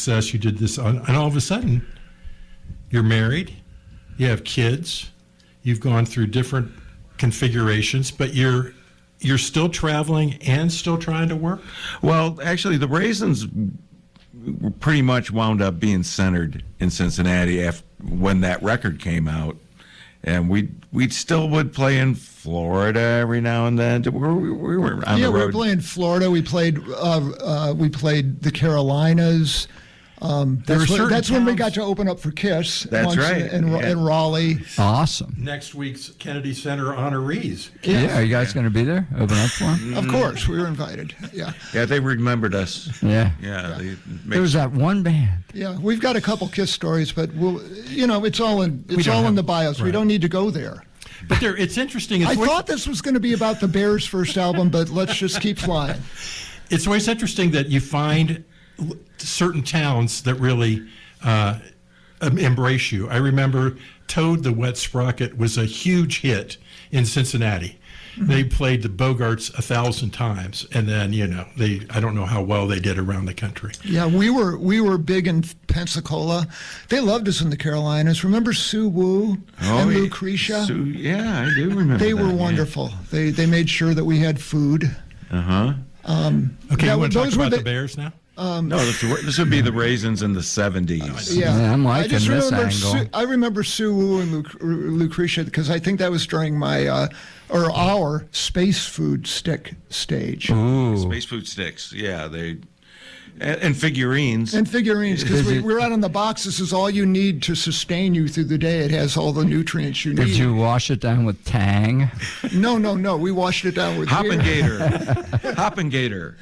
success. You did this, and all of a sudden, you're married, you have kids, you've gone through different configurations, but you're still traveling and still trying to work? Well, actually, the Raisins pretty much wound up being centered in Cincinnati when that record came out. And we still would play in Florida every now and then. We were on the road. We were playing Florida. We played the Carolinas. That's when we got to open up for Kiss. That's right. In Raleigh. Awesome. Next week's Kennedy Center honorees. Yeah, are you guys going to be there? Open up for them? Of course, we were invited. Yeah. Yeah, they remembered us. Yeah. There was that one band. Yeah, we've got a couple Kiss stories, but it's all in the bios. Right. We don't need to go there. But it's interesting. I thought this was going to be about the Bears' first album, but let's just keep flying. It's always interesting that you find certain towns that really embrace you. I remember Toad the Wet Sprocket was a huge hit in Cincinnati. Mm-hmm. They played the Bogarts 1,000 times, and then I don't know how well they did around the country. Yeah, we were big in Pensacola. They loved us in the Carolinas. Remember Sue Woo and Lucretia? Yeah, I do remember. They were wonderful. Yeah. They made sure that we had food. Okay, you want to talk about the Bears now? No, this would be the Raisins in the 70s. Yeah, I'm liking this angle. I remember Sue Woo and Lucretia because I think that was during our Space Food Stick stage. Ooh. Space Food Sticks, yeah. And figurines. And figurines, because we're out on the box. This is all you need to sustain you through the day. It has all the nutrients you need. Did you wash it down with Tang? No. We washed it down with Hop and Gator.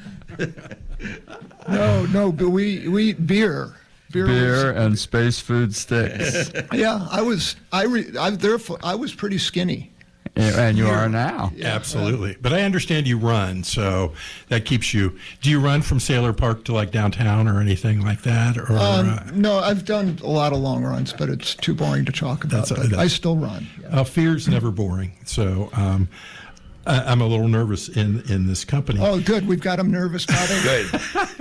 No, but we eat beer. Beer and Space Food Sticks. Yeah, I was pretty skinny. And you are now. Yeah, absolutely. But I understand you run, so that keeps you. Do you run from Sailor Park to like downtown or anything like that? Or no, I've done a lot of long runs, but it's too boring to talk about. I still run. Yeah. Fear's never boring. So I'm a little nervous in this company. Oh, good. We've got him nervous, buddy. Good.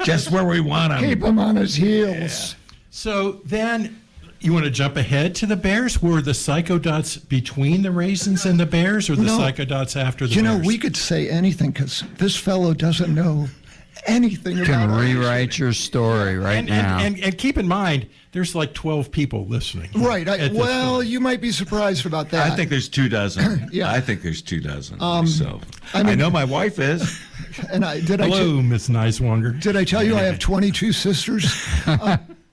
Just where we want him. Keep him on his heels. Yeah. So then. You want to jump ahead to the Bears? Were the Psychodots between the Raisins and the Bears, or the Psychodots after the Bears? We could say anything because this fellow doesn't know anything about it. Can rewrite your story now. And keep in mind, there's like 12 people listening. Right. You might be surprised about that. I think there's 24. Yeah. I think there's 24 myself. I know my wife is. And Hello, Miss Nyswonger. Did I tell you I have 22 sisters?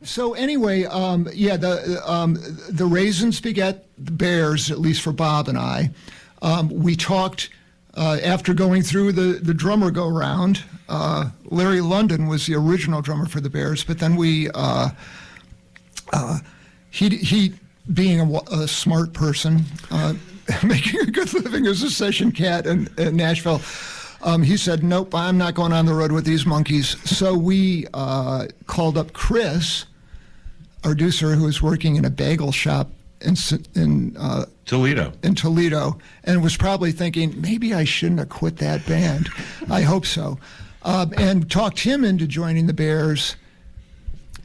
So anyway, the Raisins beget the Bears, at least for Bob and I. We talked after going through the drummer go-round. Larry London was the original drummer for the Bears, but then he being a smart person, making a good living as a session cat in Nashville, he said, nope, I'm not going on the road with these monkeys. So we called up Chris, our producer, who was working in a bagel shop in Toledo. And was probably thinking, maybe I shouldn't have quit that band. I hope so. And talked him into joining the Bears.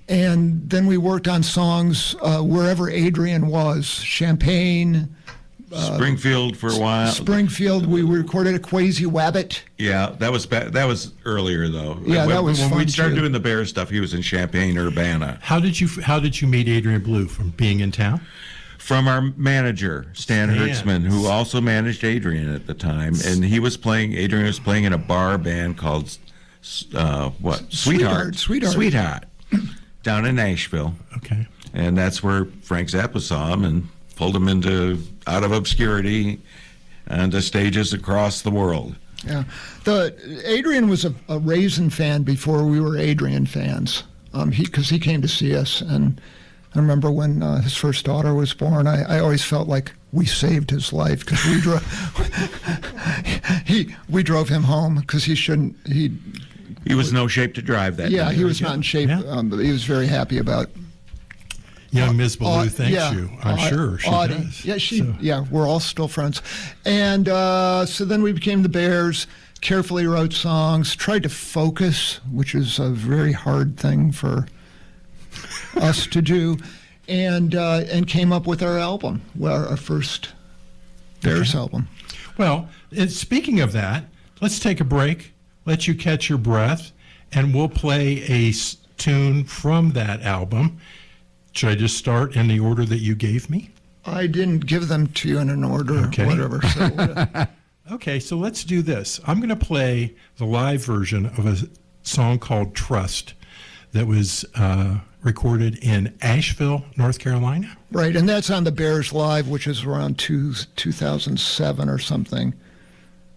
And then we worked on songs wherever Adrian was, Champaign, Springfield for a while. Springfield, we recorded a Quasi Wabbit. Yeah, that was earlier though. Yeah, that was when fun we started too. doing the Bears stuff. He was in Champaign, Urbana. How did you meet Adrian Blue from being in town? From our manager, Stan Hertzman, who also managed Adrian at the time, and Adrian was playing in a bar band called Sweetheart, down in Nashville. Okay, and that's where Frank Zappa saw him and pulled him out of obscurity and to stages across the world. Yeah, Adrian was a Raisin fan before we were Adrian fans, because he came to see us, and I remember when his first daughter was born, I always felt like we saved his life because we drove him home because he was in no shape to drive that. Yeah, day. he was not in shape. Yeah. But he was very happy about. Young Ms. Ballou thanks you. I'm sure she does. Yeah, yeah, we're all still friends. And so then we became the Bears, carefully wrote songs, tried to focus, which is a very hard thing for us to do, and came up with our album, our first Bears album. Well, speaking of that, let's take a break, let you catch your breath, and we'll play a tune from that album. Should I just start in the order that you gave me? I didn't give them to you in an order, Okay. whatever. So, Okay, so let's do this. I'm going to play the live version of a song called Trust that was recorded in Asheville, North Carolina. right, and that's on the Bears Live, which is around 2007 or something.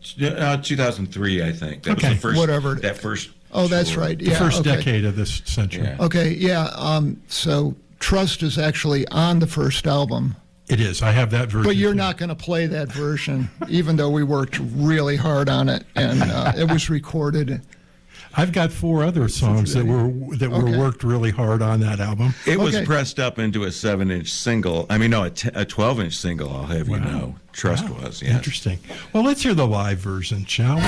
2003, I think. That Okay. was the first. Whatever. That first. Oh, that's tour. right. The Yeah, first okay. decade of this century. Yeah. Okay, yeah. So Trust is actually on the first album, It is. I have that version. but you're too. not going to play that version, even though we worked really hard on it, and it was recorded. I've got 4 other songs that were Okay. worked really hard on that album. It was Okay. pressed up into a 7-inch single. I mean, no, a 12-inch single. I'll have you know. Trust Wow. was. Yes. Interesting. Well, let's hear the live version, shall we?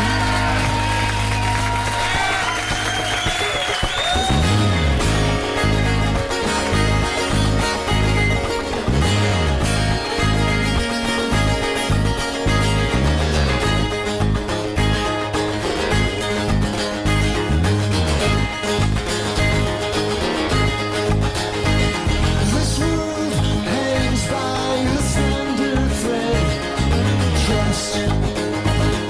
This world hangs by a slender thread. Trust.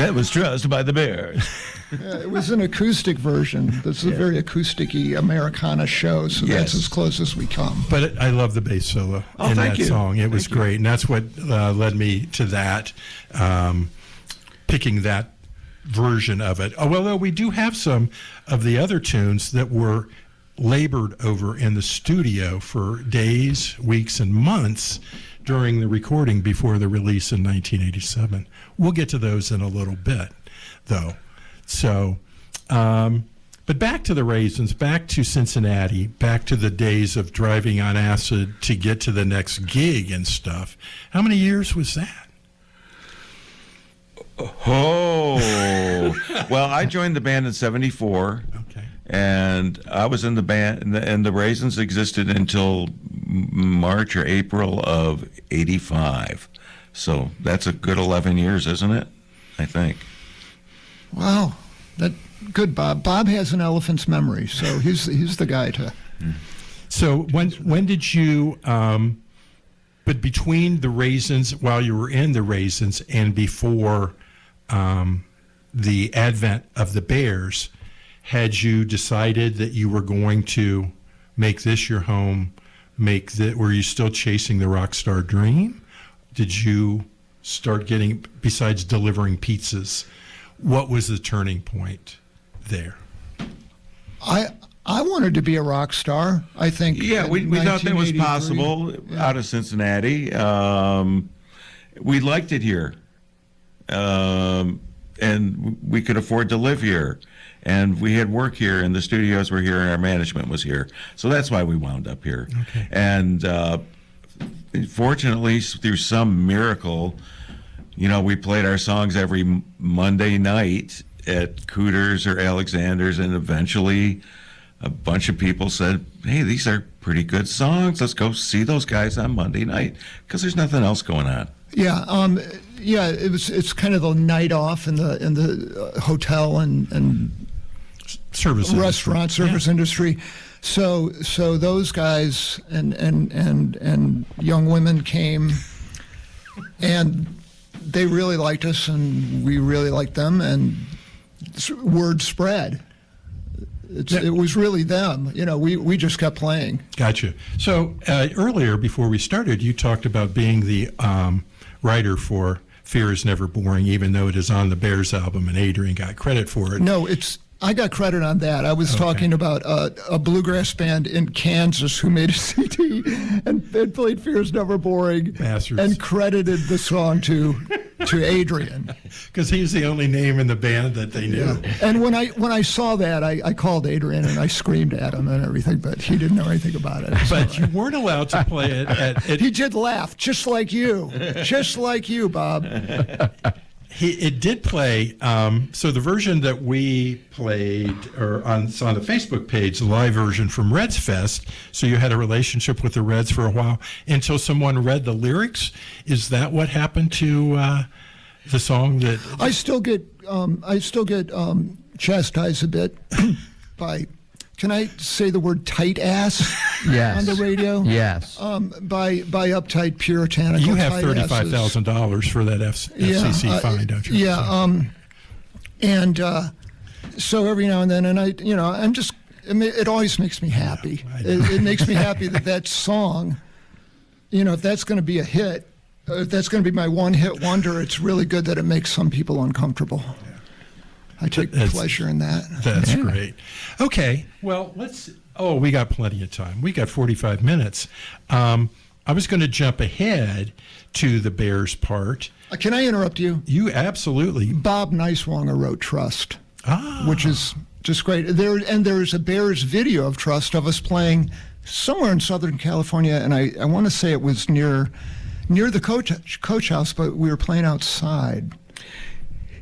That was trussed by the Bears. It was an acoustic version. This is a very acoustic-y Americana show, so that's Yes. as close as we come. But I love the bass solo in thank that you. song. It was Thank you. great, and that's what led me to that, picking that version of it. Although we do have some of the other tunes that were labored over in the studio for days, weeks, and months during the recording before the release in 1987. We'll get to those in a little bit, though. So, but back to the Raisins, back to Cincinnati, back to the days of driving on acid to get to the next gig and stuff. How many years was that? Oh, well, I joined the band in '74. Okay. And I was in the band, and the Raisins existed until March or April of '85. So that's a good 11 years, isn't it? I think. Wow, that good, Bob. Bob has an elephant's memory, so he's the guy to. So when did you? But between the Raisins, while you were in the Raisins, and before the advent of the Bears, had you decided that you were going to make this your home? Were you still chasing the rock star dream? Did you start getting, besides delivering pizzas, what was the turning point there? I wanted to be a rock star. I think. Yeah, we thought that was 1983. possible out of Cincinnati. We liked it here, and we could afford to live here. And we had work here, and the studios were here, and our management was here. So that's why we wound up here. Okay. And fortunately, through some miracle, we played our songs every Monday night at Cooters or Alexander's, and eventually a bunch of people said, hey, these are pretty good songs. Let's go see those guys on Monday night, because there's nothing else going on. Yeah, it's kind of the night off in the hotel and Service restaurant industry. service industry. So those guys and young women came, and they really liked us, and we really liked them, and word spread. It was really them. We just kept playing. Gotcha. So earlier, before we started, you talked about being the writer for "Fear Is Never Boring," even though it is on the Bears album, and Adrian got credit for it. No, I got credit on that. I was talking about a bluegrass band in Kansas who made a CD and played "Fear's Never Boring" Bastards. and credited the song to Adrian. Because he's the only name in the band that they knew. And when I saw that, I called Adrian and I screamed at him and everything, but he didn't know anything about it. But you weren't allowed to play it at He did laugh, just like you, Bob. It did play. So the version that we played, it's on the Facebook page, the live version from Reds Fest. So you had a relationship with the Reds for a while until someone read the lyrics. Is that what happened to the song? That I still get chastised a bit by. Can I say the word tight ass Yes. on the radio? Yes. By uptight puritanical. you have tight asses. $35,000 for that FCC fine, don't you? Yeah. So every now and then, and I'm just. It always makes me happy. I know. It makes me happy that song. If that's going to be a hit, if that's going to be my one-hit wonder, it's really good that it makes some people uncomfortable. I take pleasure in that. That's great. Okay, well, we got plenty of time. We got 45 minutes. I was going to jump ahead to the Bears part. Can I interrupt you? You absolutely. Bob Nyswonger wrote Trust, Ah. which is just great. There's a Bears video of Trust of us playing somewhere in Southern California, and I want to say it was near the coach house, but we were playing outside.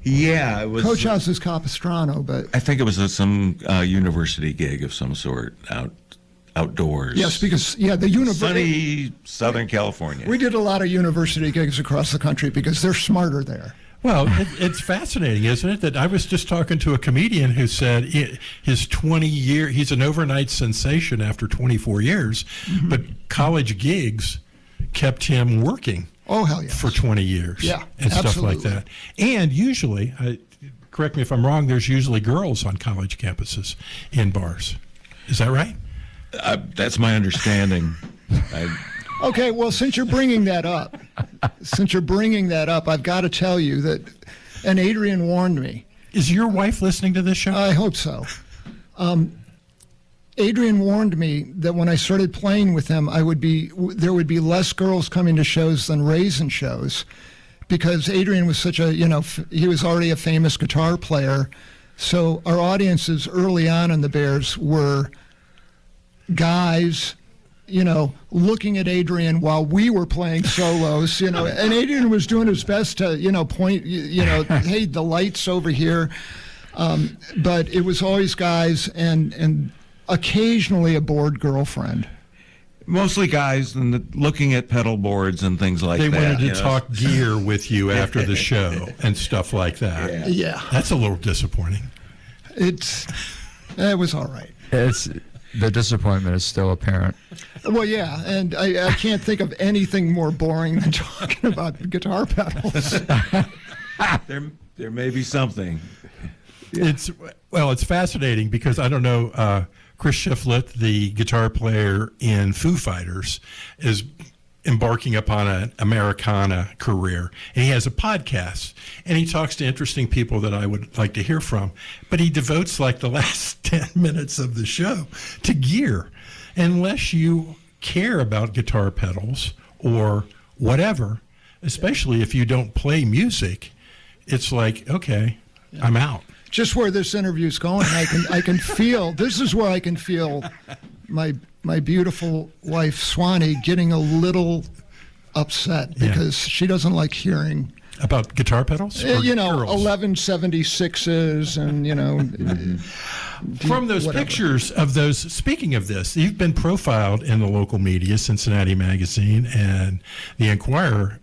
Yeah, it was. Coach house is Capistrano, but I think it was some university gig of some sort outdoors. yes, because the university. Sunny Southern California. We did a lot of university gigs across the country because they're smarter there. Well, it's fascinating, isn't it? That I was just talking to a comedian who said his 20-year, he's an overnight sensation after 24 years, but college gigs kept him working. Oh, hell yes. for 20 years. Yeah, and stuff like absolutely. that. And usually, correct me if I'm wrong, there's usually girls on college campuses in bars. Is that right? That's my understanding. Okay, well, since you're bringing that up, I've got to tell you that, and Adrian warned me. Is your wife listening to this show? I hope so. Adrian warned me that when I started playing with him, there would be less girls coming to shows than raisin shows, because Adrian was such a, he was already a famous guitar player. So our audiences early on in the Bears were guys, looking at Adrian while we were playing solos, and Adrian was doing his best to, point, hey, the light's over here. But it was always guys and occasionally a bored girlfriend. Mostly guys and looking at pedal boards and things like they that. wanted to talk gear with you after the show and stuff like that. Yeah. That's a little disappointing. It was all right. The disappointment is still apparent. Well, yeah, and I can't think of anything more boring than talking about guitar pedals. There may be something. It's fascinating because I don't know, Chris Shiflett, the guitar player in Foo Fighters, is embarking upon an Americana career, and he has a podcast, and he talks to interesting people that I would like to hear from, but he devotes like the last 10 minutes of the show to gear. Unless you care about guitar pedals or whatever, especially if you don't play music, it's like, okay, I'm out. Just where this interview's going, I can feel, this is where I can feel my beautiful wife, Swanee, getting a little upset because she doesn't like hearing About guitar pedals? Or girls? 1176s and, From those whatever. pictures of those, speaking of this, you've been profiled in the local media, Cincinnati Magazine and the Enquirer,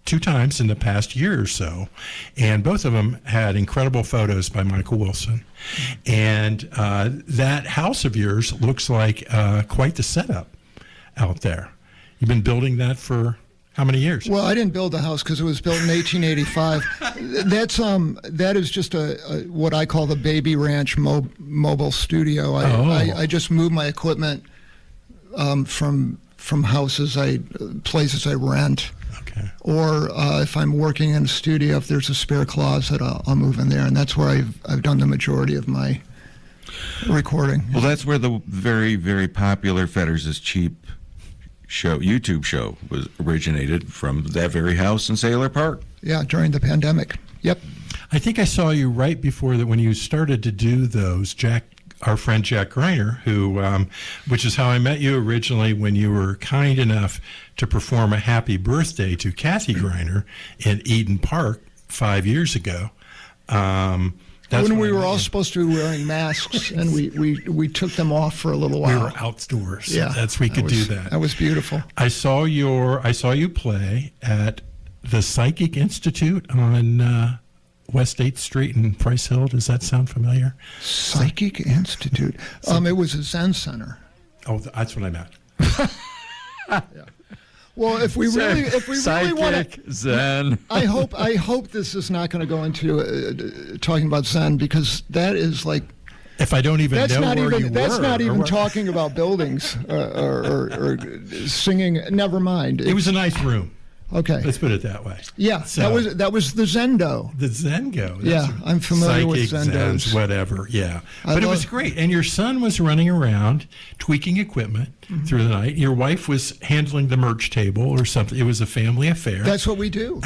2 times in the past year or so, and both of them had incredible photos by Michael Wilson. And that house of yours looks like quite the setup out there. You've been building that for how many years? Well, I didn't build the house because it was built in 1885. That is just a what I call the baby ranch mobile studio. I just moved my equipment from houses, places I rent. Okay. Or if I'm working in a studio, if there's a spare closet, I'll move in there, and that's where I've done the majority of my recording. Well, that's where the very, very popular Fetters is Cheap YouTube show was originated, from that very house in Sailor Park. Yeah, during the pandemic. Yep. I think I saw you right before that when you started to do those. Our friend Jack Greiner, who, which is how I met you originally when you were kind enough to perform a happy birthday to Kathy Greiner in Eden Park 5 years ago. When we were all supposed to be wearing masks, and we took them off for a little while. We were outdoors. Yeah, we could do that. That was beautiful. I saw you play at the Psychic Institute on West 8th Street in Price Hill. Does that sound familiar? Psychic Institute. It was a Zen center. Oh, that's what I meant. Well, if we really want Psychic, Zen. I hope this is not going to go into talking about Zen, because that is like, If I don't even know where you were. that's not or even what- talking about buildings or singing. Never mind. It was a nice room. Okay. Let's put it that way. Yeah, So- that was the Zendo. The Zengo. Yeah, I'm familiar with Psychic, Zendos. Zens, whatever. Yeah. I But it love- was great. And your son was running around tweaking equipment through the night. Your wife was handling the merch table or something. It was a family affair. That's what we do.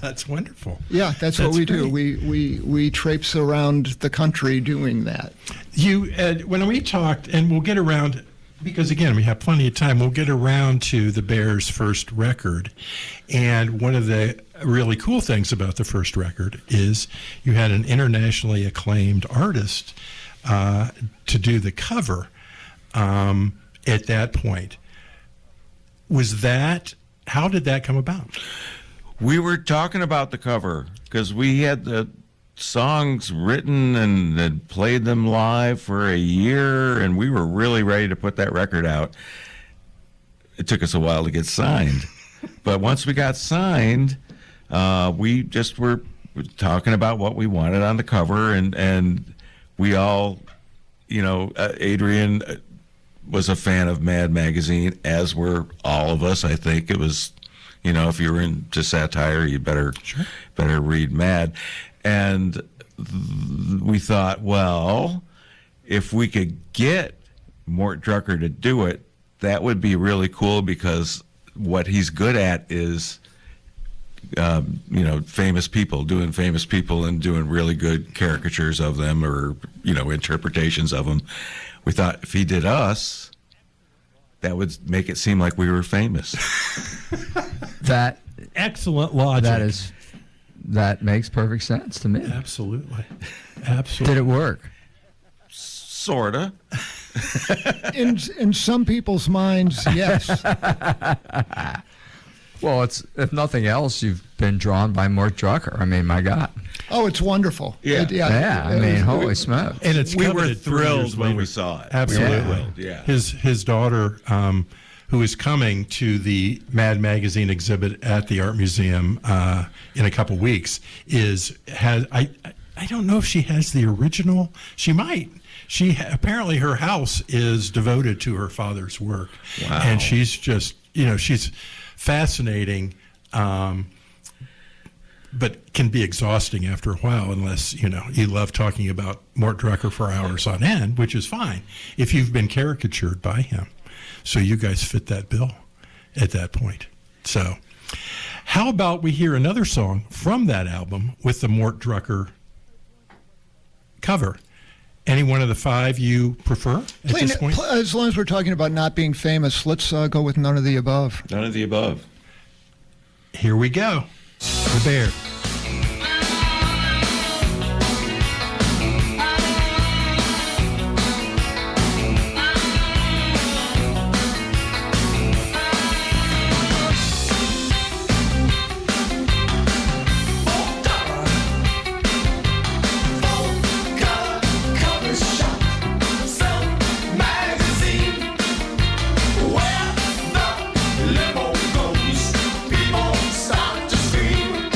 That's wonderful. Yeah, that's what That's we do. great. We traipse around the country doing that. When we talked, and we'll get around, because again, we have plenty of time, we'll get around to the Bears' first record. And one of the really cool things about the first record is you had an internationally acclaimed artist to do the cover at that point. How did that come about? We were talking about the cover because we had the songs written and had played them live for a year, and we were really ready to put that record out. It took us a while to get signed. But once we got signed, we just were talking about what we wanted on the cover, and we all, Adrian was a fan of Mad Magazine, as were all of us. I think it was, if you were into satire, you better read Mad. And we thought, well, if we could get Mort Drucker to do it, that would be really cool, because what he's good at is, famous people, doing famous people and doing really good caricatures of them, or, interpretations of them. We thought if he did us, that would make it seem like we were famous. That Excellent logic. that makes perfect sense to me. Absolutely. Did Absolutely. it work? Sorta. In some people's minds, yes. Well, it's if nothing else, you've been drawn by Mort Drucker. I mean, my God. Oh, it's wonderful. Yeah. Yeah, I mean, holy smokes. And it's We were coveted 3 thrilled years when later. we saw it. Absolutely. We were thrilled, yeah. His daughter, who is coming to the Mad Magazine exhibit at the Art Museum in a couple weeks, I don't know if she has the original. She might. Apparently her house is devoted to her father's work. Wow. And she's just, she's fascinating, but can be exhausting after a while unless, you love talking about Mort Drucker for hours on end, which is fine if you've been caricatured by him. So you guys fit that bill at that point. So how about we hear another song from that album with the Mort Drucker cover? Any one of the 5 you prefer at this point? As long as we're talking about not being famous, let's go with None of the Above. None of the above. Here we go. The Bear. Where the limo goes, people start to scream.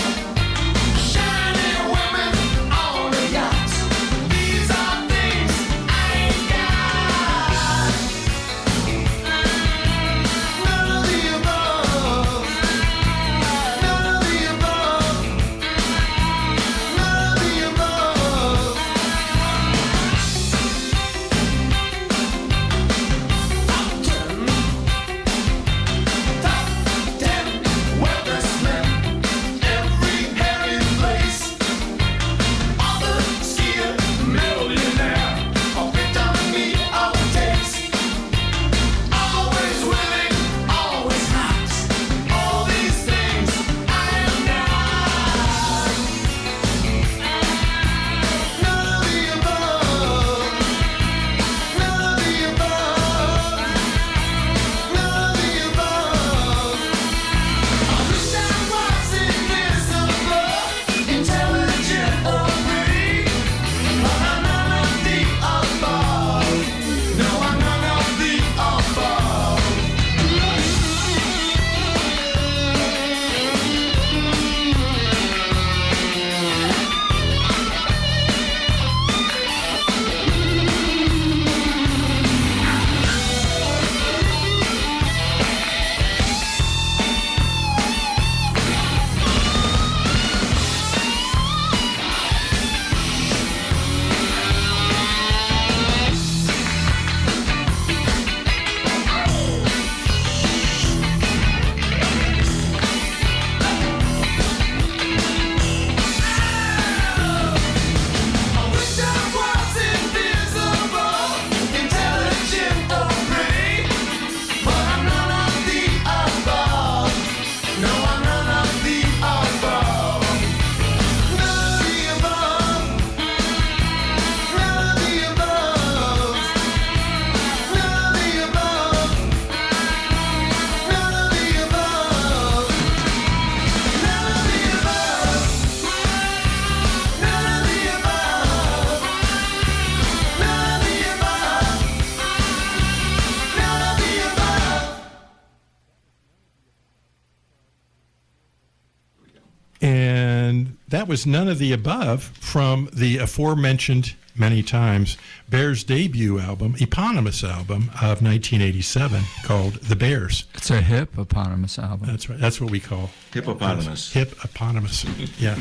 that was none of the above from the aforementioned many times Bears debut album, eponymous album of 1987 called The Bears. It's a hip eponymous album. That's right. That's what we call Hippopotamus. hip eponymous. Yeah.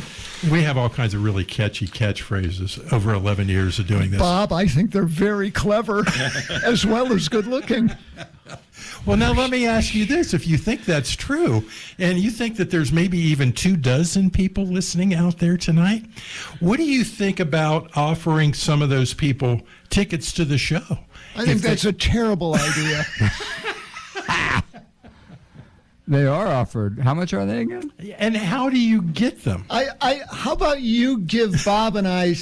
We have all kinds of really catchy catchphrases over 11 years of doing this. Bob, I think they're very clever as well as good looking. Well, now let me ask you this. If you think that's true, and you think that there's maybe even 24 people listening out there tonight, what do you think about offering some of those people tickets to the show? I think that's a terrible idea. They are offered. How much are they again? And how do you get them? How about you give Bob and I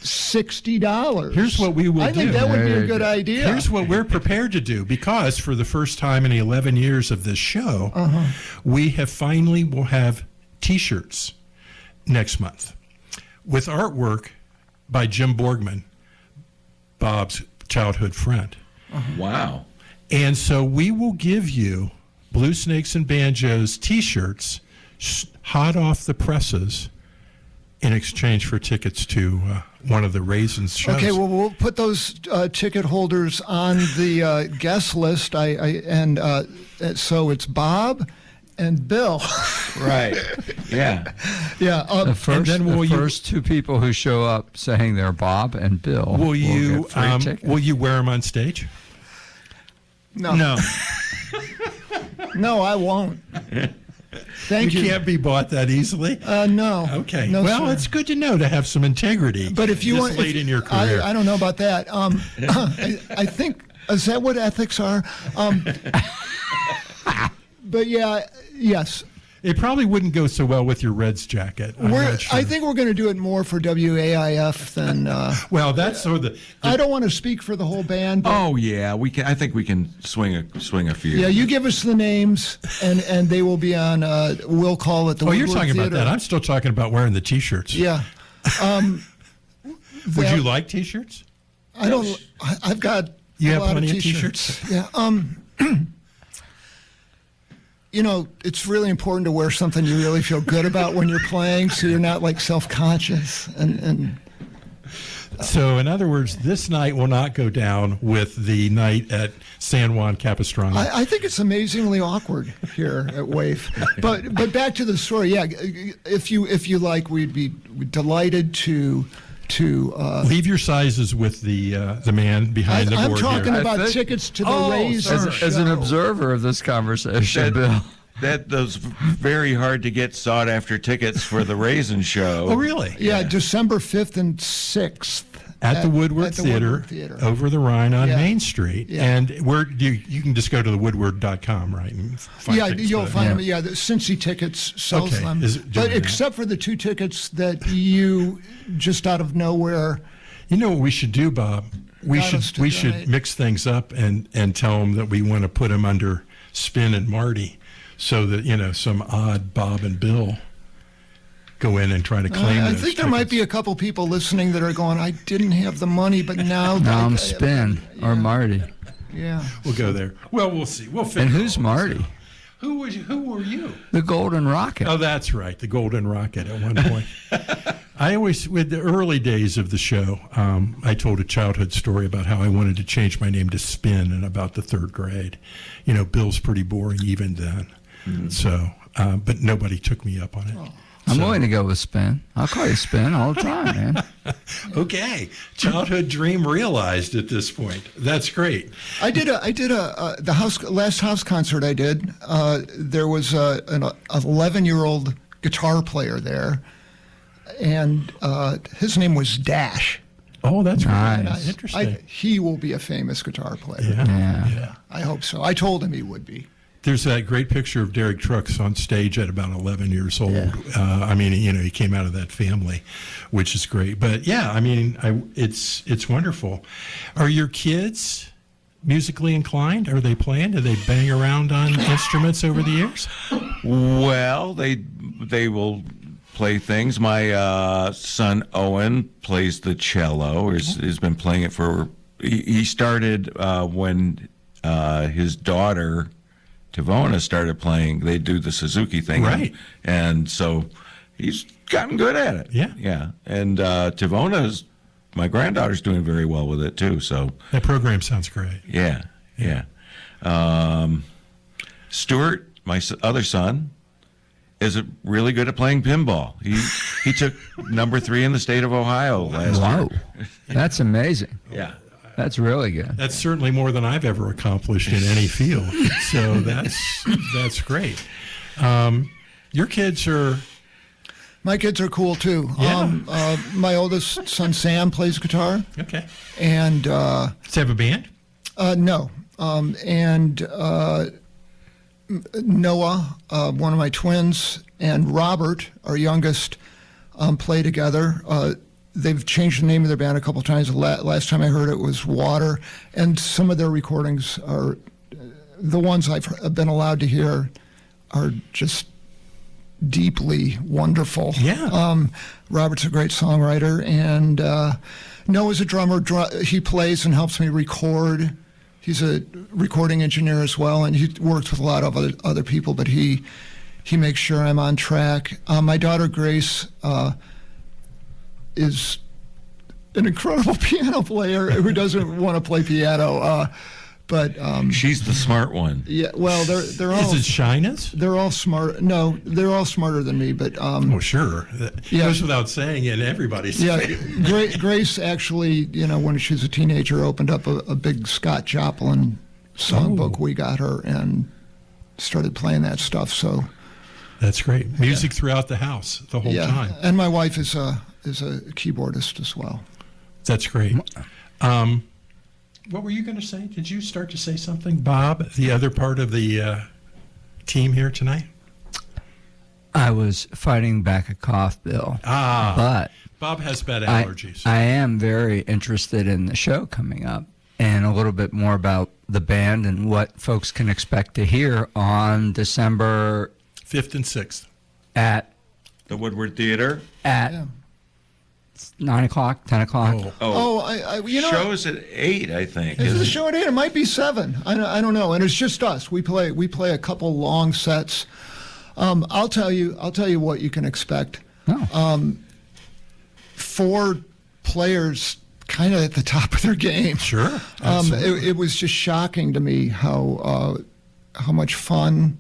$60? Here's what we will I think do. that would be a There good you go. idea. Here's what we're prepared to do, because for the first time in 11 years of this show, we have finally will have T-shirts next month with artwork by Jim Borgman, Bob's childhood friend. Wow. And so we will give you Blue Snakes and Banjos T-shirts hot off the presses in exchange for tickets to one of the Raisins shows. Okay, well, we'll put those ticket holders on the guest list. So it's Bob and Bill. Right. Yeah. Yeah. The first, then will the you- first two people who show up saying they're Bob and Bill Will you get free tickets. will you wear them on stage? No, No, no, I won't. Thank you you. can't be bought that easily. No. Okay. No, well, sir. it's good to know to have some integrity. But if you this want, late in your career, I don't know about that. I think, is that what ethics are? But yeah, yes. it probably wouldn't go so well with your Reds jacket. I'm not sure. I think we're going to do it more for WAIF than. Well, that's sort of the I don't want to speak for the whole band. But Oh yeah, we can. I think we can swing a few. yeah, you give us the names, and they will be on. We'll call it the. Oh, you're Woodward talking about Theater. that. I'm still talking about wearing the T-shirts. Yeah. Would you like T-shirts? I don't. I've got. You a have lot plenty of T-shirts. T-shirts? Yeah. You know, it's really important to wear something you really feel good about when you're playing, so you're not like self-conscious. And So, in other words, this night will not go down with the night at San Juan Capistrano. I think it's amazingly awkward here at WAIF. But back to the story. Yeah, if you like, we'd be delighted to. Leave your sizes with the man behind the I'm board talking here. about I think- tickets to the Oh, Raisins As an show. observer of this conversation, Bill. That those very hard to get sought after tickets for the Raisin show. Oh, really? Yeah, December 5th and 6th. At the Woodward at the Theater, Woodward Theater. over the Rhine on Yeah. Main Street. Yeah. And where you can just go to the woodward.com, right? And find Yeah, tickets you'll for that. find them. Yeah, the Cincy Tickets sells Okay. them. Is it doing But that? except for the two tickets that you just out of nowhere. You know what we should do, Bob? We Got us should to we should donate. mix things up and tell them that we want to put them under Spin and Marty, so that some odd Bob and Bill go in and try to claim. I those think there might be tickets. a couple people listening that are going, I didn't have the money, but now. Now I'm Spin or Marty. Yeah. We'll go there. Well, we'll see. We'll figure. And who's all this Marty? out. Who were you? The Golden Rocket. Oh, that's right, the Golden Rocket. At one point, I always, with the early days of the show, I told a childhood story about how I wanted to change my name to Spin in about the third grade. Bill's pretty boring even then. So, but nobody took me up on it. I'm So- willing to go with Spin. I'll call you Spin all the time, man. Okay, childhood dream realized at this point. That's great. I did the last house concert I did. There was an 11-year-old guitar player there, and his name was Dash. Oh, that's Nice. really interesting. He will be a famous guitar player. Yeah. I hope so. I told him he would be. There's that great picture of Derek Trucks on stage at about 11 years old. Yeah. He came out of that family, which is great. But yeah, it's wonderful. Are your kids musically inclined? Are they playing? Do they bang around on instruments over the years? Well, they will play things. My son Owen plays the cello. He's been playing it for. He started when his daughter Tavona started playing. They do the Suzuki thing, Right. And so he's gotten good at it. Yeah. Yeah. And Tivona's, my granddaughter's doing very well with it too. So, That program sounds great. yeah. Stuart, my other son, is really good at playing pinball. He took number 3 in the state of Ohio last Wow, year. that's amazing. Yeah. That's really good. That's certainly more than I've ever accomplished in any field. So that's great. Your kids are My kids are cool too. Yeah. My oldest son Sam plays guitar, okay. and Does he have a band? no, and Noah, one of my twins, and Robert, our youngest, play together. They've changed the name of their band a couple times. Last time I heard it was Water, and some of their recordings are the ones I've been allowed to hear are just deeply wonderful. Yeah. Robert's a great songwriter, and Noah's a drummer. He plays and helps me record. He's a recording engineer as well, and he works with a lot of other people, but he makes sure I'm on track. My daughter Grace is an incredible piano player who doesn't want to play piano, but She's the smart one. yeah. Well, they're all Is it shyness? they're all smart. No, they're all smarter than me, but Oh, sure. That Yeah. goes without saying in everybody's yeah, face. Grace actually, when she was a teenager, opened up a big Scott Joplin songbook. We got her and started playing that stuff. So That's great. Music throughout the house the whole yeah, time. and my wife is a keyboardist as well. That's great. What were you going to say? Did you start to say something, Bob, the other part of the team here tonight? I was fighting back a cough, Bill. But Bob has bad I, allergies. I am very interested in the show coming up and a little bit more about the band and what folks can expect to hear on December 5th and 6th. at The Woodward Theater. Yeah. 9 o'clock, 10 o'clock. Oh, I Shows at 8, I think. Is isn't the it? show at 8? It might be 7. I don't know. And it's just us. We play a couple long sets. I'll tell you what you can expect. Oh. 4 players kind of at the top of their game. Sure. Absolutely. It was just shocking to me how much fun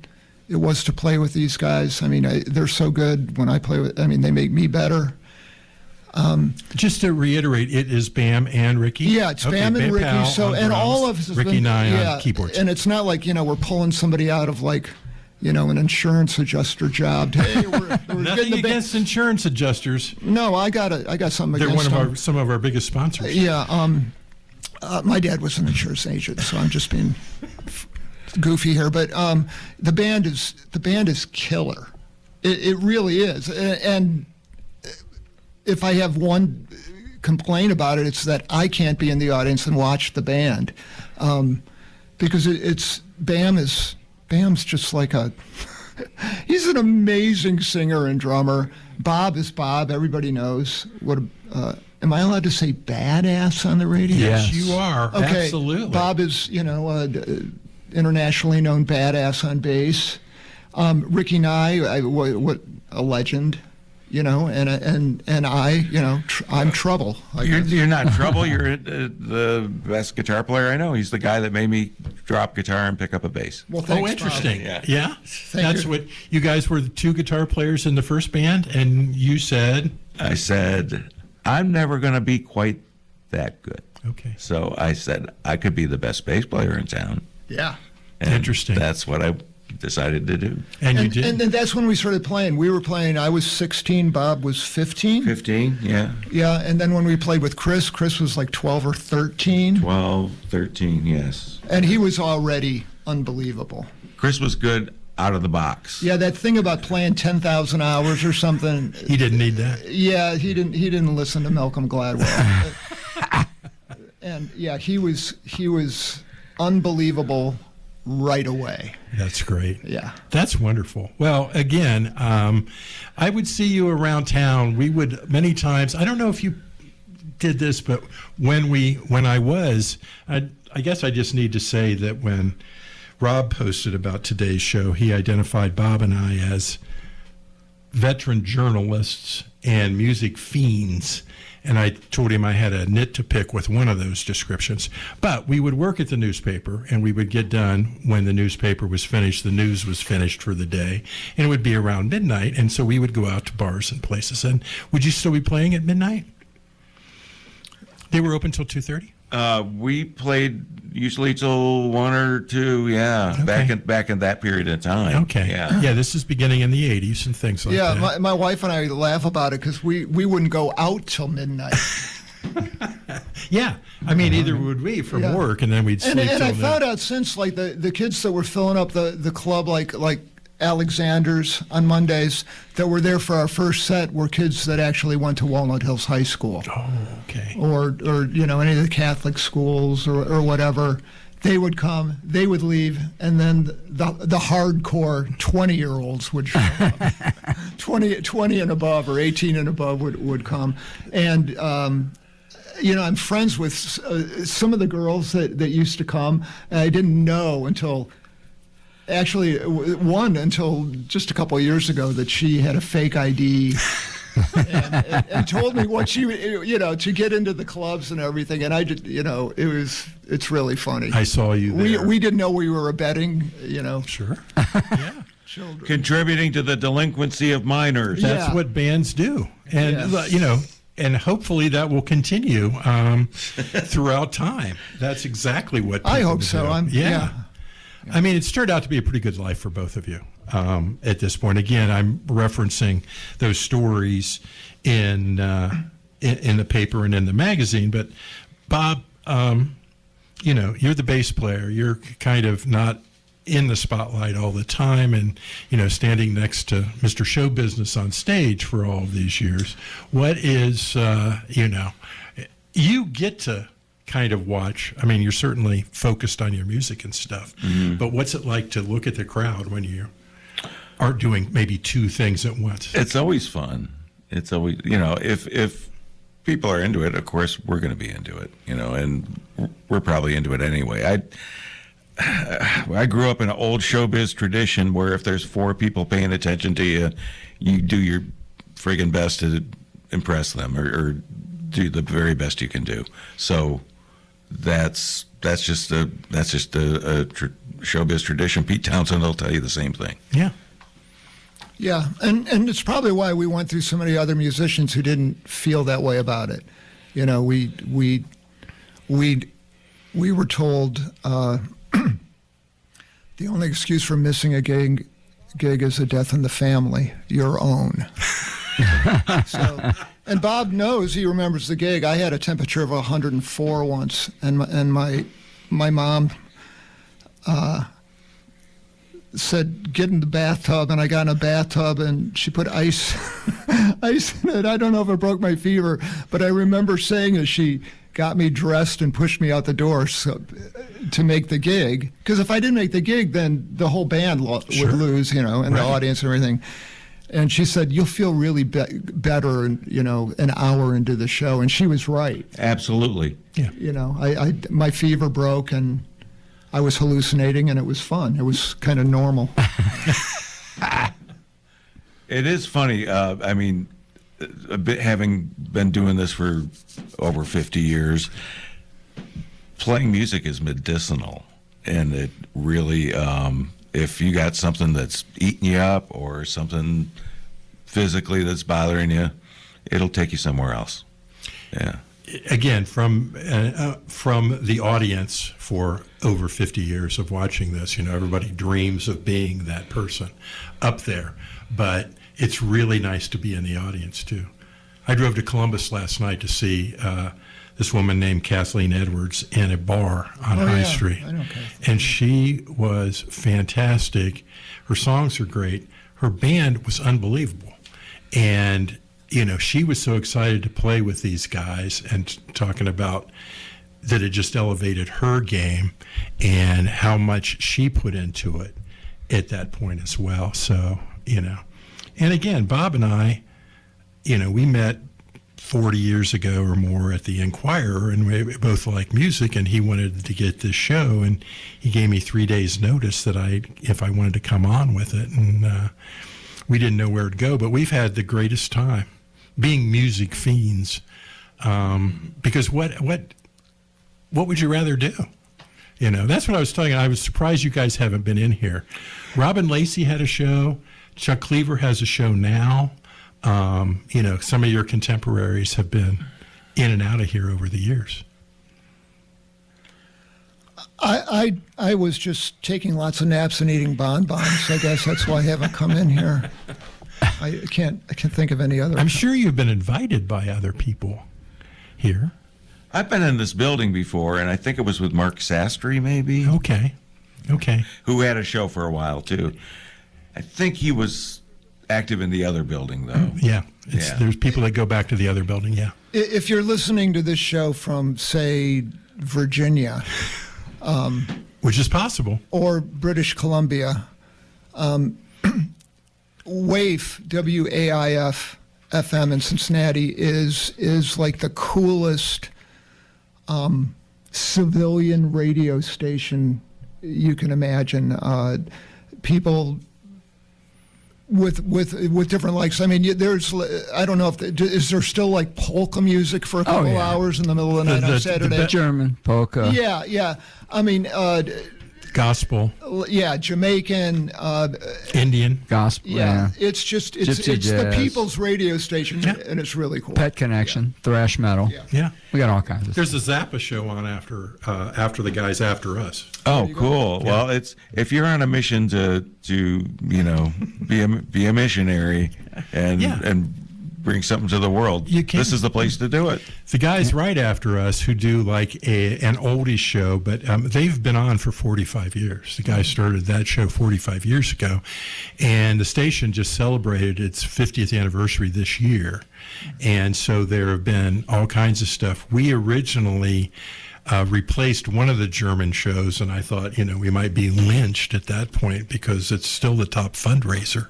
it was to play with these guys. I mean, they're so good when I play with. I mean, they make me better. Just to reiterate, it is Bam and Ricky? Yeah, it's Okay, Bam and Ricky. Powell So, on and all drums, of us has Ricky been, and I yeah, on keyboards. And it's not like we're pulling somebody out of like an insurance adjuster job. Hey, we're Nothing getting the against insurance adjusters. No, I got something They're against one of them. some of our biggest sponsors. Yeah, my dad was an insurance agent, so I'm just being goofy here. But the band is killer. It really is. And if I have one complaint about it, it's that I can't be in the audience and watch the band, because Bam's just like he's an amazing singer and drummer. Bob is Bob. Everybody knows what. Am I allowed to say badass on the radio? Yes, Yes. you are. Okay. Absolutely. Bob is, internationally known badass on bass. Ricky and I, what a legend, and I, I'm trouble. I guess. You're not trouble. You're the best guitar player I know. He's the guy that made me drop guitar and pick up a bass. Well, thanks, Oh, interesting. Bob. Yeah. That's you. what you guys were, the 2 guitar players in the first band, and you said, I said, I'm never going to be quite that good. okay. So I said, I could be the best bass player in town. Yeah. And Interesting. That's what I decided to do. And you And, did. and that's when we started playing. We were playing, I was 16, Bob was 15. 15, yeah. Yeah, and then when we played with Chris was like 12 or 13. 12, 13, yes. And he was already unbelievable. Chris was good out of the box. Yeah, that thing about playing 10,000 hours or something. he didn't need that. Yeah, he didn't listen to Malcolm Gladwell. And yeah, he was unbelievable right away. That's great. Yeah. That's wonderful. Well, again, I would see you around town. We would many times. I don't know if you did this, but when I was, I guess I just need to say that when Rob posted about today's show, he identified Bob and I as veteran journalists and music fiends. And I told him I had a nit to pick with one of those descriptions. But we would work at the newspaper, and we would get done when the newspaper was finished. The news was finished for the day, and it would be around midnight. And so we would go out to bars and places. And would you still be playing at midnight? They were open till 2:30. We played usually till 1 or 2. Yeah, Okay. back in that period of time. Okay. Yeah. This is beginning in the 80s and things like Yeah, that. my wife and I laugh about it because we wouldn't go out till midnight. Yeah. I mean, either would we from Yeah. work, and then we'd sleep And till I noon. found out since, like, the kids that were filling up the club, like Alexander's on Mondays, that were there for our first set were kids that actually went to Walnut Hills High School. Oh, okay. Or any of the Catholic schools or whatever. They would come, they would leave, and then the hardcore 20-year-olds would show up. 20 and above or 18 and above would come. And, I'm friends with some of the girls that used to come, and I didn't know until just a couple of years ago that she had a fake ID. and told me what she, to get into the clubs and everything. And I did, it's really funny. I saw you there. We didn't know we were abetting, Sure. Yeah. children. Contributing to the delinquency of minors. That's Yeah. what bands do. And, Yes. and hopefully that will continue throughout time. That's exactly what I people hope so. do. Yeah. I mean, it's turned out to be a pretty good life for both of you at this point. Again, I'm referencing those stories in the paper and in the magazine. But, Bob, you're the bass player. You're kind of not in the spotlight all the time and, standing next to Mr. Show Business on stage for all of these years. What is, you get to kind of watch. I mean, you're certainly focused on your music and stuff, but what's it like to look at the crowd when you are doing maybe two things at once? It's always fun. It's always, if people are into it, of course we're going to be into it, and we're probably into it anyway. I grew up in an old showbiz tradition where if there's 4 people paying attention to you, you do your friggin' best to impress them or do the very best you can do. So that's just a showbiz tradition. Pete Townsend will tell you the same thing. Yeah. Yeah, and it's probably why we went through so many other musicians who didn't feel that way about it. We were told the only excuse for missing a gig is a death in the family, your own. So, and Bob knows, he remembers the gig. I had a temperature of 104 once, and my mom said, get in the bathtub, and I got in a bathtub, and she put ice in it. I don't know if it broke my fever, but I remember saying as she got me dressed and pushed me out the door to make the gig. Because if I didn't make the gig, then the whole band would lose, and the audience and everything. And she said, you'll feel really better, an hour into the show. And she was right. Absolutely. Yeah. My fever broke, and I was hallucinating, and it was fun. It was kind of normal. It is funny. Having been doing this for over 50 years, playing music is medicinal. And it really, if you got something that's eating you up or something physically that's bothering you, it'll take you somewhere else. Yeah. Again, from the audience for over 50 years of watching this, everybody dreams of being that person up there, but it's really nice to be in the audience too. I drove to Columbus last night to see this woman named Kathleen Edwards in a bar on High Street, I know Kathleen. and she was fantastic. Her songs are great. Her band was unbelievable, and she was so excited to play with these guys and talking about that it just elevated her game and how much she put into it at that point as well. So, and again, Bob and I, we met 40 years ago or more at the Enquirer, and we both like music, and he wanted to get this show, and he gave me 3 days notice that if I wanted to come on with it. And we didn't know where to go. But we've had the greatest time being music fiends. Because what would you rather do? You know, that's what I was telling you. I was surprised you guys haven't been in here. Robin Lacey had a show. Chuck Cleaver has a show now. You know, some of your contemporaries have been in and out of here over the years. I was just taking lots of naps and eating bonbons. I guess that's why I haven't come in here. I can't think of any other. I'm sure you've been invited by other people here. I've been in this building before, and I think it was with Mark Sastry, maybe, Okay. who had a show for a while, too. I think he was active in the other building, though. Yeah. Yeah. There's people that go back to the other building, yeah. If you're listening to this show from, say, Virginia Which is possible. or British Columbia, WAIF, WAIF FM in Cincinnati is like the coolest civilian radio station you can imagine. People with different likes. I mean, there's, I don't know if is there still like polka music for a couple yeah. hours in the middle of the night on Saturday? German polka. Yeah. I mean, Gospel, yeah, Jamaican. Indian. Gospel. Yeah, it's just it's Gypsy the jazz. people's radio station, Yeah. and it's really cool. Pet Connection, thrash metal. Yeah. We got all kinds of There's a Zappa show on after the guys after us. Oh, cool. Well, it's if you're on a mission to you know be a missionary and Yeah. and bring something to the world, You can. this is the place to do it. The guys right after us who do like an oldies show, but they've been on for 45 years. The guys started that show 45 years ago, and the station just celebrated its 50th anniversary this year. And so there have been all kinds of stuff. We originally replaced one of the German shows, and I thought, you know, we might be lynched at that point because it's still the top fundraiser.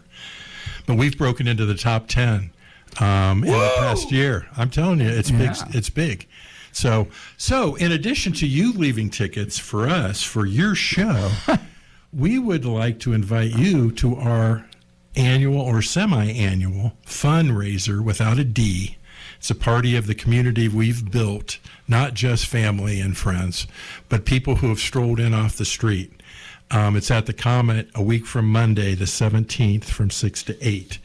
But we've broken into the top 10 in the past year. I'm telling you, it's big. It's big. So in addition to you leaving tickets for us for your show, we would like to invite you to our annual or semi-annual fundraiser without a D. It's a party of the community we've built, not just family and friends, but people who have strolled in off the street. It's at the Comet a week from Monday, the 17th, from 6 to 8.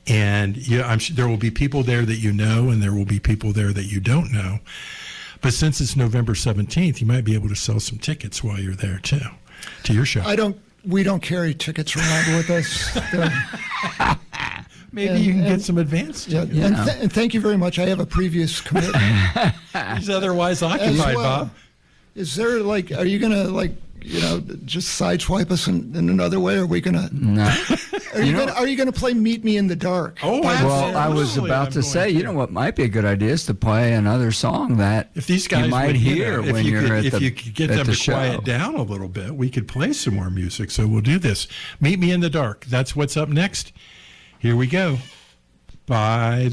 And I'm sure there will be people there that you know, and there will be people there that you don't know. But since it's November 17th, you might be able to sell some tickets while you're there, too, to your show. We don't carry tickets around with us. Maybe you can get some advance tickets. And thank you very much. I have a previous commitment. He's otherwise occupied, well. Bob. Is there are you gonna just sideswipe us in another way? Or are we gonna? No. Are you gonna play Meet Me in the Dark? Oh, Well, I was absolutely, about I'm to going say, you know what might be a good idea is to play another song that If these guys you might would, hear if when you you're could, at if the you could get at them the to quiet show. down a little bit, we could play some more music. So we'll do this. Meet Me in the Dark. That's what's up next. Here we go. Bye.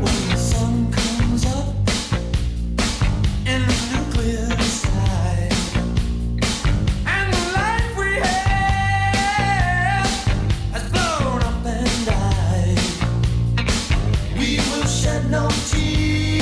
When the sun comes up in the nuclear sky, and the life we have has blown up and died, we will shed no tears.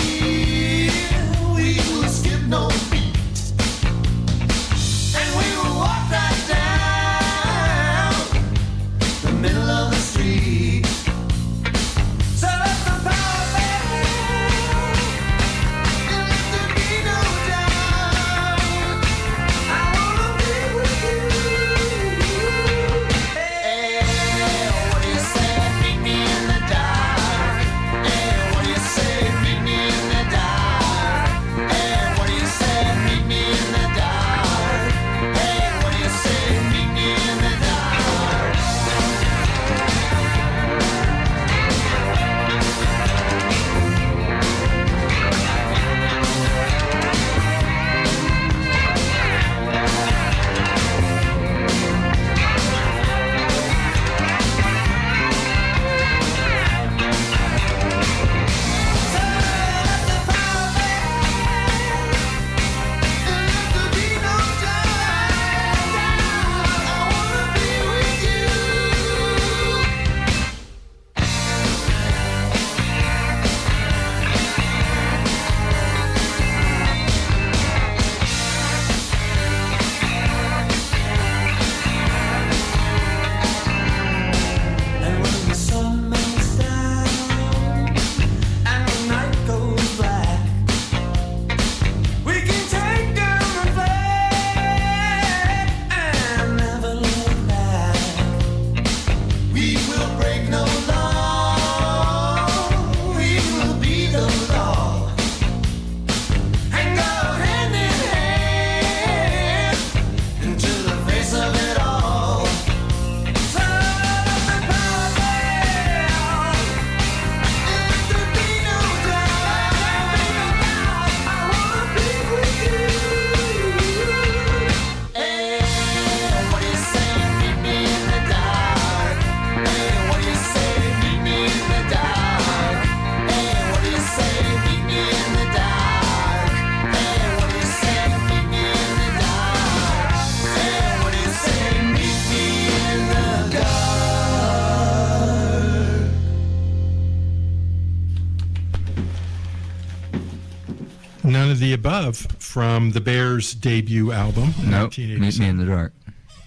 the above from the Bears' debut album, Nope. 1987. Meet Me in the Dark.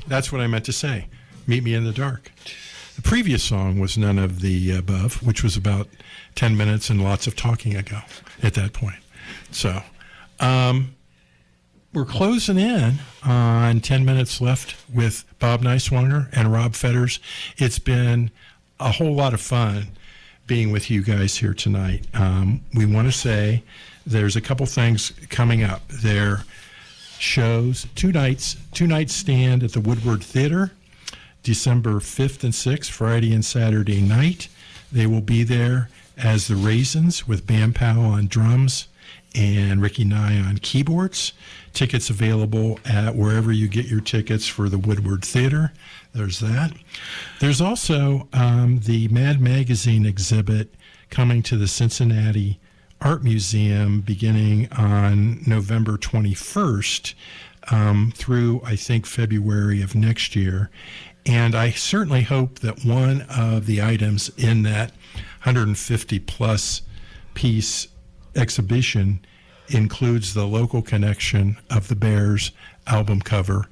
That's what I meant to say. Meet Me in the Dark. The previous song was none of the above, which was about 10 minutes and lots of talking ago at that point. So we're closing in on 10 minutes left with Bob Nyswonger and Rob Fetters. It's been a whole lot of fun being with you guys here tonight. We want to say there's a couple things coming up. There shows, two nights stand at the Woodward Theater, December 5th and 6th, Friday and Saturday night. They will be there as the Raisins with Bam Powell on drums and Ricky Nye on keyboards. Tickets available at wherever you get your tickets for the Woodward Theater. There's that. There's also the Mad Magazine exhibit coming to the Cincinnati Art Museum beginning on November 21st through, I think, February of next year. And I certainly hope that one of the items in that 150-plus piece exhibition includes the local connection of the Bears album cover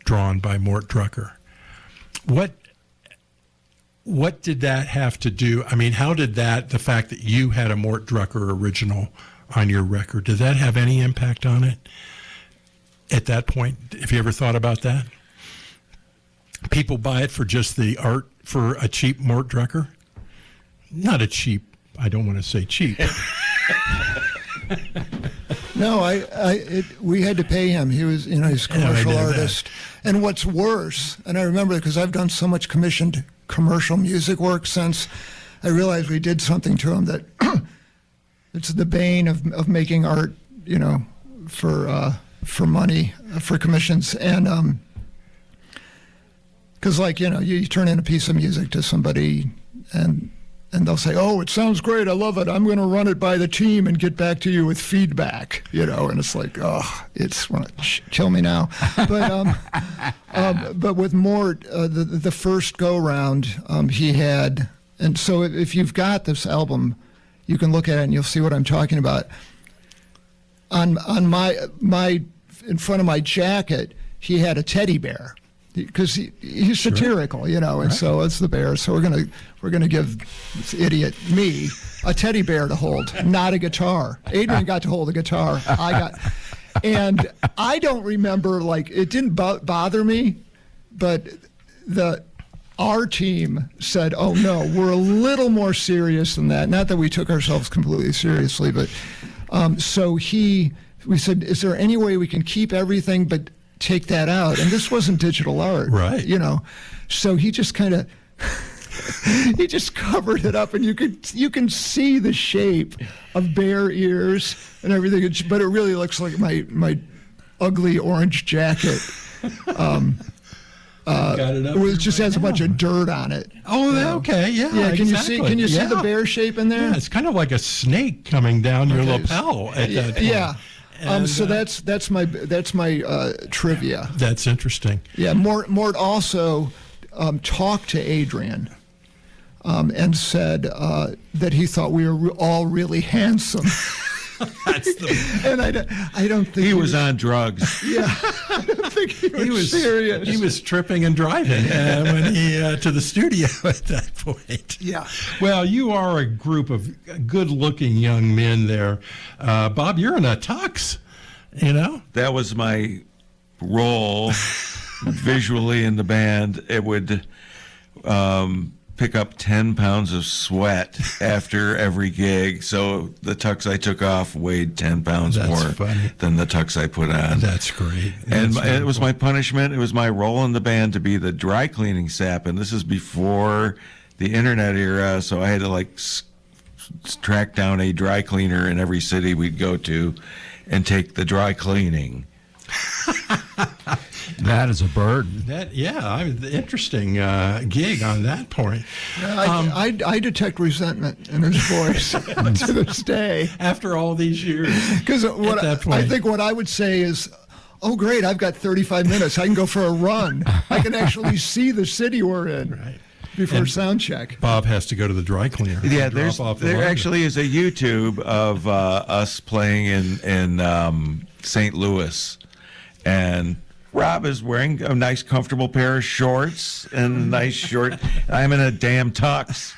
drawn by Mort Drucker. What did that have to do? I mean, how did that, the fact that you had a Mort Drucker original on your record, did that have any impact on it at that point? Have you ever thought about that? People buy it for just the art, for a cheap Mort Drucker? Not a cheap, I don't want to say cheap. No, we had to pay him. He was, he's a commercial know that. artist. And what's worse, and I remember because I've done so much commissioned commercial music work since, I realized we did something to him that it's the bane of making art, for money, for commissions. And because, you turn in a piece of music to somebody and they'll say, "Oh, it sounds great. I love it. I'm going to run it by the team and get back to you with feedback." And it's like, oh, it's kill me now. But with Mort, the first go round, he had, and so if you've got this album, you can look at it and you'll see what I'm talking about. On my in front of my jacket, he had a teddy bear. Because he's satirical, and right. So it's the bear. So we're gonna give this idiot me a teddy bear to hold, not a guitar. Adrian got to hold a guitar. And I don't remember, it didn't bother me, but our team said, "Oh no, we're a little more serious than that." Not that we took ourselves completely seriously, but so we said, "Is there any way we can keep everything but take that out?" And this wasn't digital art, right? So he just kind of he just covered it up, and you can see the shape of bear ears and everything. But it really looks like my ugly orange jacket. It just has a bunch of dirt on it. Oh, okay, yeah. Can exactly. Can you see the bear shape in there? Yeah, it's kind of like a snake coming down your lapel at that point. Yeah. And, so that's my trivia. That's interesting. Yeah, Mort also talked to Adrian and said that he thought we were all really handsome. And I don't think he was on drugs. Yeah, I don't think he was serious. He was tripping and driving when he to the studio at that point. Yeah. Well, you are a group of good-looking young men there. Bob, you're in a tux, That was my role visually in the band. It would pick up 10 pounds of sweat after every gig. So the tux I took off weighed 10 pounds That's more funny. than the tux I put on. That's great. And That's it was wonderful. my punishment. It was my role in the band to be the dry cleaning sap. And this is before the internet era. So I had to track down a dry cleaner in every city we'd go to and take the dry cleaning. That is a burden. Interesting gig on that point. I detect resentment in his voice to this day. After all these years. Because I think what I would say is, "Oh, great, I've got 35 minutes. I can go for a run. I can actually see the city we're in." Right. before And sound check. Bob has to go to the dry cleaner. Yeah, and drop off the there laundry. actually is a YouTube of us playing in St. Louis, and Rob is wearing a nice, comfortable pair of shorts and a nice short. I'm in a damn tux.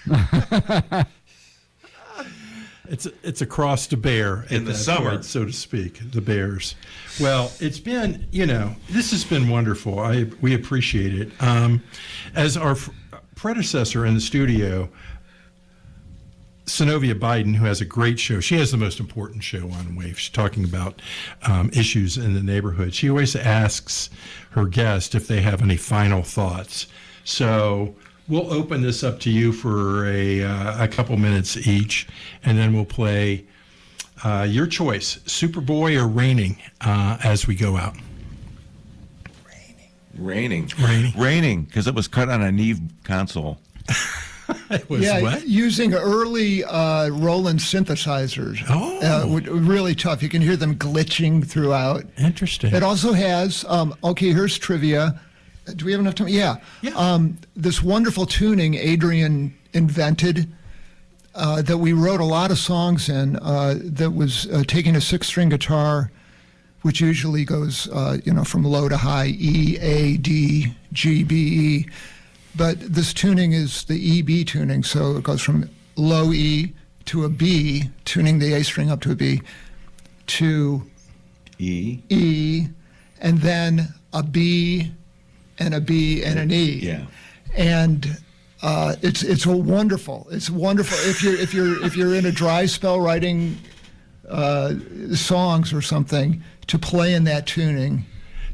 It's a cross to bear In at the that summer. point, so to speak. The Bears. Well, it's been this has been wonderful. We appreciate it. As our predecessor in the studio, Synovia Biden, who has a great show. She has the most important show on WAIF. She's talking about issues in the neighborhood. She always asks her guests if they have any final thoughts. So we'll open this up to you for a couple minutes each, and then we'll play your choice, Superboy or Raining, as we go out. Raining, because it was cut on a Neve console. It was Yeah, what? using early Roland synthesizers. Oh. Really tough. You can hear them glitching throughout. Interesting. It also has, okay, here's trivia. Do we have enough time? Yeah. This wonderful tuning Adrian invented that we wrote a lot of songs in that was taking a 6-string guitar, which usually goes, from low to high, E, A, D, G, B, E. But this tuning is the E-B tuning, so it goes from low E to a B, tuning the A string up to a B, to E, and then a B and a B and an E. Yeah. And it's wonderful. It's wonderful if you're in a dry spell writing songs or something, to play in that tuning.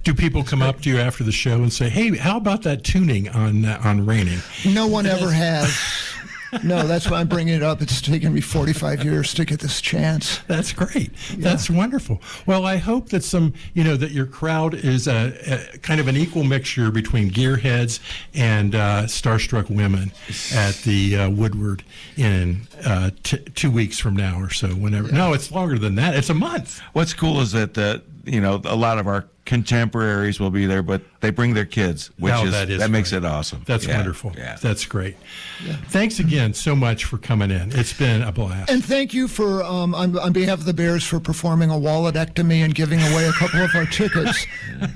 Do people come up to you after the show and say, "Hey, how about that tuning on Raining?" No one ever has. No, that's why I'm bringing it up. It's taken me 45 years to get this chance. That's great. That's wonderful. Well, I hope that that your crowd is a kind of an equal mixture between gearheads and starstruck women at the Woodward in 2 weeks from now or so. Whenever. Yeah. No, it's longer than that. It's a month. What's cool is that a lot of our contemporaries will be there, but they bring their kids, which that makes it awesome. That's wonderful. Yeah. That's great. Yeah. Thanks again so much for coming in. It's been a blast. And thank you for, on behalf of the Bears, for performing a walletectomy and giving away a couple of our tickets.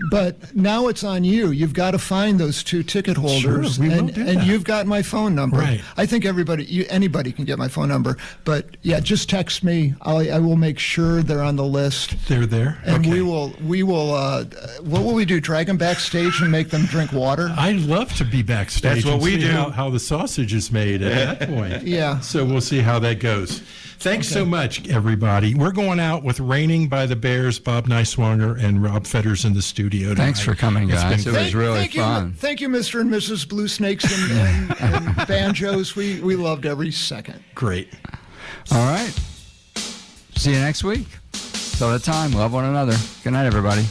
But now it's on you. You've got to find those 2 ticket holders. Sure, we will do that. And you've got my phone number. Right. I think anybody can get my phone number. But yeah, just text me. I will make sure they're on the list. They're there. And okay. we will. What will we do? Drag them backstage and make them drink water? I'd love to be backstage. That's what and we see do. How the sausage is made at that point. Yeah. So we'll see how that goes. Thanks so much, everybody. We're going out with Raining by the Bears, Bob Nyswonger, and Rob Fetters in the studio tonight. Thanks for coming, It's guys. been It was really fun. Thank you, Mr. and Mrs. Blue Snakes and Banjos. We loved every second. great. All right. See you next week. Till that time, love one another. Good night, everybody.